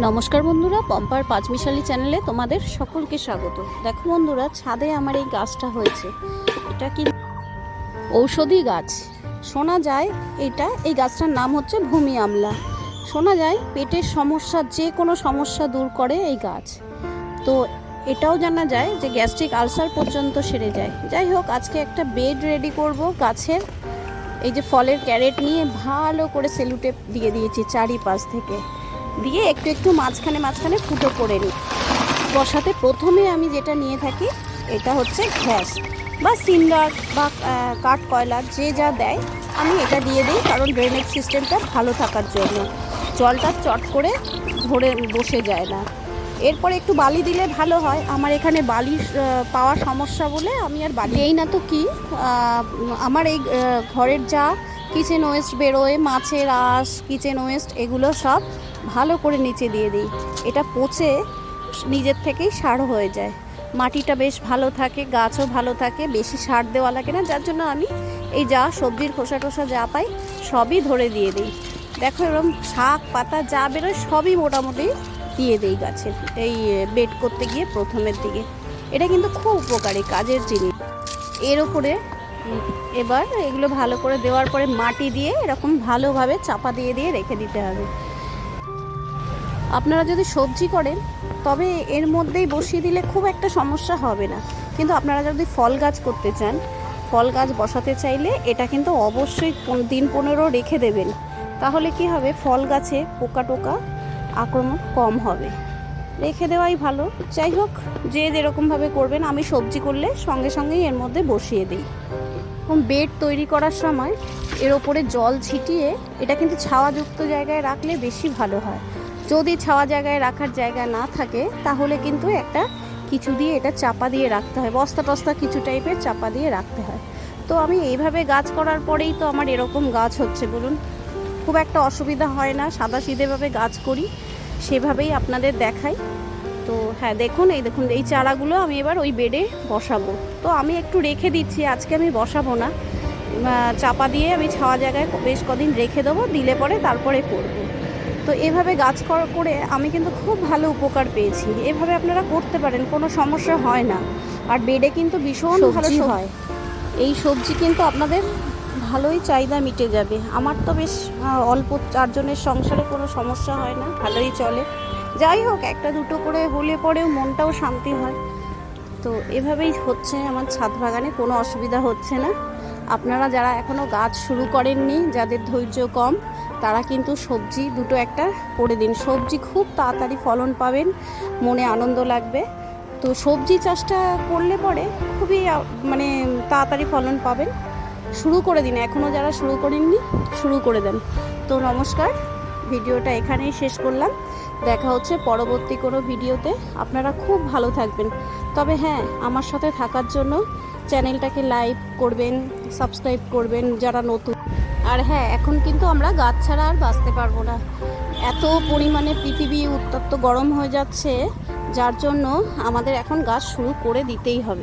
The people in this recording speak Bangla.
নমস্কার বন্ধুরা, পম্পার পাঁচমিশালি চ্যানেলে তোমাদের সকলকে স্বাগত। দেখো বন্ধুরা, ছাদে আমার এই গাছটা হয়েছে। এটা কি ঔষধি গাছ। শোনা যায় এই গাছটার নাম হচ্ছে ভূমি আমলা। শোনা যায় পেটের সমস্যা, যে কোনো সমস্যা দূর করে এই গাছ। তো এটাও জানা যায় যে গ্যাস্ট্রিক আলসার পর্যন্ত সেরে যায়। যাই হোক, আজকে একটা বেড রেডি করব গাছের। এই যে ফলের ক্যারেট নিয়ে ভালো করে সেলুটেপ দিয়ে দিয়েছি চারিপাশ থেকে, দিয়ে একটু একটু মাঝখানে ফুটো করে নিই। বসাতে প্রথমে আমি যেটা নিয়ে থাকি এটা হচ্ছে গ্যাস বা সিন্ডার বা কাঠ কয়লা, যে যা দেয় আমি এটা দিয়ে দিই, কারণ ড্রেনেজ সিস্টেমটা ভালো থাকার জন্য। জলটা চট করে ধরে বসে যায় না। এরপরে একটু বালি দিলে ভালো হয়। আমার এখানে বালি পাওয়া সমস্যা বলে আমি আর বালি দিই না। তো কি আমার এই ঘরের যা কিচেন ওয়েস্ট বেরোয়, মাছের আঁশ, কিচেন ওয়েস্ট, এগুলো সব ভালো করে নিচে দিয়ে দিই। এটা পচে নিজের থেকেই সার হয়ে যায়, মাটিটা বেশ ভালো থাকে, গাছও ভালো থাকে, বেশি সার দেওয়া লাগে না। যার জন্য আমি এই যা সবজির খোসা টোসা যা পাই সবই ধরে দিয়ে দিই। দেখো, এরকম শাক পাতা যা বেরোয় সবই মোটামুটি দিয়ে দিই গাছের এই বেড করতে গিয়ে প্রথমের দিকে। এটা কিন্তু খুব উপকারী কাজের জিনিস। এর ওপরে এবার এগুলো ভালো করে দেওয়ার পরে মাটি দিয়ে এরকম ভালোভাবে চাপা দিয়ে দিয়ে রেখে দিতে হবে। আপনারা যদি সবজি করেন তবে এর মধ্যেই বসিয়ে দিলে খুব একটা সমস্যা হবে না। কিন্তু আপনারা যদি ফল গাছ করতে চান, ফল গাছ বসাতে চাইলে এটা কিন্তু অবশ্যই দিন 15 রেখে দেবেন। তাহলে কি হবে, ফল গাছে পোকা টোকা আক্রমণ কম হবে। রেখে দেওয়াই ভালো। যাই হোক, যে যেরকমভাবে করবেন, আমি সবজি করলে সঙ্গে সঙ্গেই এর মধ্যে বসিয়ে দিই। বেড তৈরি করার সময় এর ওপরে জল ছিটিয়ে এটা কিন্তু ছাওয়াযুক্ত জায়গায় রাখলে বেশি ভালো হয়। যদি ছাওয়া জায়গায় রাখার জায়গা না থাকে তাহলে কিন্তু একটা কিছু দিয়ে এটা চাপা দিয়ে রাখতে হয়, বস্তা টস্তা কিছু টাইপের চাপা দিয়ে রাখতে হয়। তো আমি এইভাবে গাছ করার পরেই তো আমার এরকম গাছ হচ্ছে। বলুন, খুব একটা অসুবিধা হয় না। সাদাসিধেভাবে গাছ করি, সেভাবেই আপনাদের দেখাই। তো হ্যাঁ, দেখুন এই চারাগুলো আমি এবার ওই বেডে বসাবো। তো আমি একটু রেখে দিচ্ছি, আজকে আমি বসাবো না, চাপা দিয়ে আমি ছাওয়া জায়গায় বেশ কদিন রেখে দেবো, দিলে পরে তারপরে করবো। তো এভাবে গাছ করে আমি কিন্তু খুব ভালো উপকার পেয়েছি। এভাবে আপনারা করতে পারেন, কোনো সমস্যা হয় না। আর বেডে কিন্তু ভীষণ ভালো হয়। এই সবজি কিন্তু আপনাদের ভালোই চাহিদা মিটে যাবে। আমার তো বেশ অল্প 4 জনের সংসারে কোনো সমস্যা হয় না, ভালোই চলে। যাই হোক, একটা দুটো করে হলে পরেও মনটাও শান্তি হয়। তো এভাবেই হচ্ছে আমার ছাদ বাগানে, কোনো অসুবিধা হচ্ছে না। আপনারা যারা এখনও গাছ শুরু করেননি, যাদের ধৈর্য কম, তারা কিন্তু সবজি দুটো একটা করে দিন। সবজি খুব তাড়াতাড়ি ফলন পাবেন, মনে আনন্দ লাগবে। তো সবজি চাষটা করলে পরে খুবই তাড়াতাড়ি ফলন পাবেন। শুরু করে দিন, এখনও যারা শুরু করেননি শুরু করে দেন। তো নমস্কার, ভিডিওটা এখানেই শেষ করলাম। দেখা হচ্ছে পরবর্তী কোনো ভিডিওতে। আপনারা খুব ভালো থাকবেন। তবে হ্যাঁ, আমার সাথে থাকার জন্য চ্যানেলটাকে লাইক করবেন, সাবস্ক্রাইব করবেন যারা নতুন। আর হ্যাঁ, এখন কিন্তু আমরা গাছ ছাড়া আর বাঁচতে পারবো না। এত পরিমাণে পৃথিবী উত্তপ্ত গরম হয়ে যাচ্ছে, যার জন্য আমাদের এখন গাছ শুরু করে দিতেই হবে।